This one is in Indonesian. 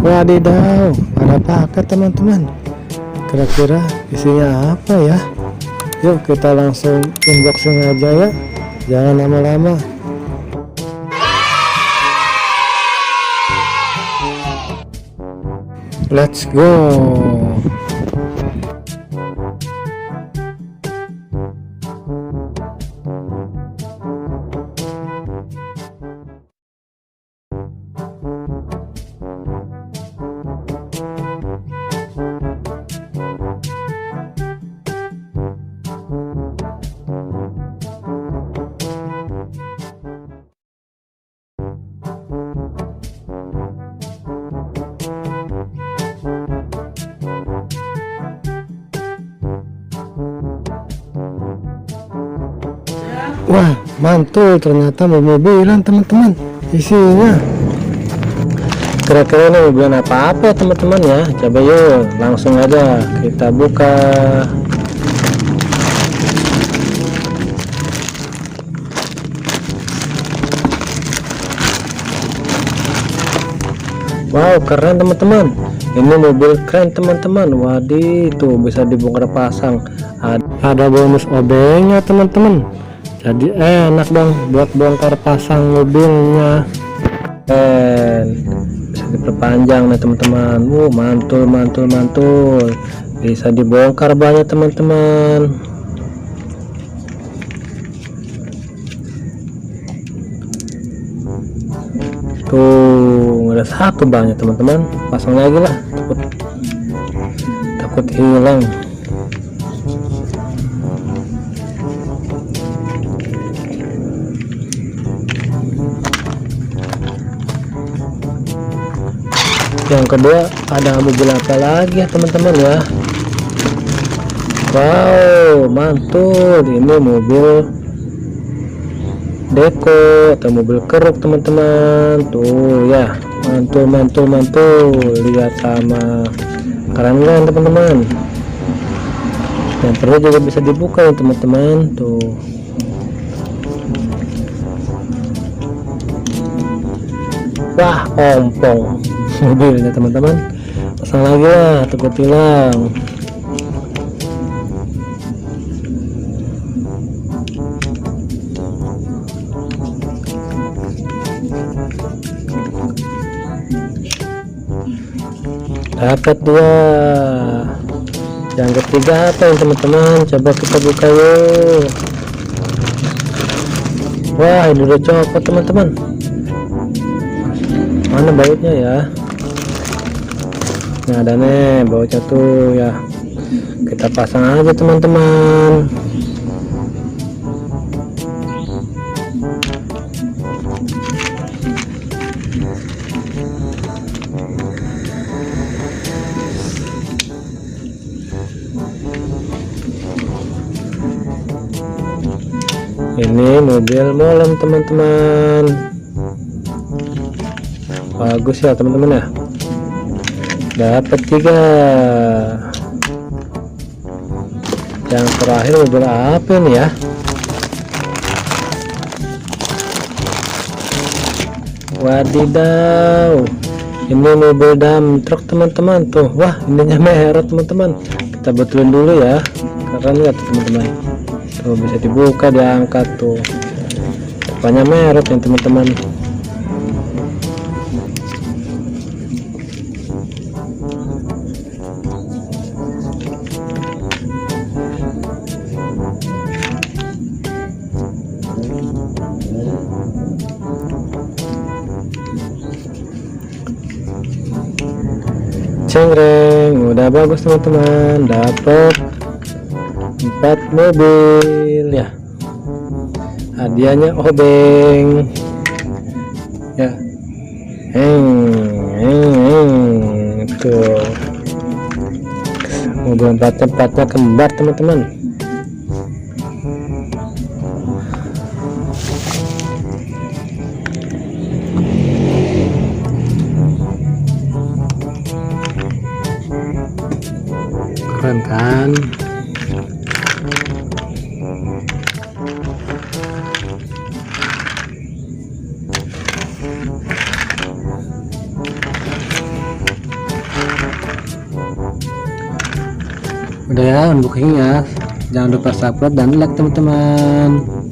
Wadidaw, ada paket teman-teman. Kira-kira isinya apa ya? Yuk kita langsung unboxing aja ya. Jangan lama-lama. Let's go. Wah, mantul, ternyata mobil-mobilan teman-teman isinya. Kira-kira ini mobilan apa-apa ya teman-teman ya? Coba yuk langsung aja kita buka. Wow, keren teman-teman. Ini mobil keren teman-teman. Waduh, tuh bisa dibongkar pasang. Ada bonus obengnya teman-teman. Jadi enak dong buat bongkar pasang mobilnya. Bisa diperpanjang nih teman-teman. Mantul. Bisa dibongkar banyak teman-teman. Tuh ada satu banyak teman-teman. Pasang lagi lah, takut hilang. Yang kedua ada mobil apa lagi ya teman-teman ya? Wow, mantul. Ini mobil Deko atau mobil keruk teman-teman. Tuh ya, mantul. Lihat sama keren teman-teman. Yang perlu juga bisa dibuka ya teman-teman. Tuh. Wah, ompong mobilnya teman-teman. Pasang lagi lah, takut hilang. Dapat dua. Yang ketiga apa ya teman-teman? Coba kita buka yuk. Wah, ini udah copot teman-teman. Mana bautnya ya? Nah, ada nih bautnya tuh ya. Kita pasang aja teman-teman. Ini mobil molen teman-teman. Bagus ya teman-teman ya. Dapat 3. Yang terakhir mobil apa ini ya? Wadidaw, ini mobil dump truck teman-teman tuh. Wah, ininya merah teman-teman. Kita betulin dulu ya. Keren ya teman-teman. Tuh bisa dibuka, diangkat tuh. Depannya merah ya teman-teman. Cengreng, udah bagus teman-teman. Dapat 4 mobil ya. Hadiahnya obeng ya. Tuh mobil 4x4-nya kembar teman-teman. Keren kan? Udah ya unboxing ya, jangan lupa subscribe dan like teman-teman.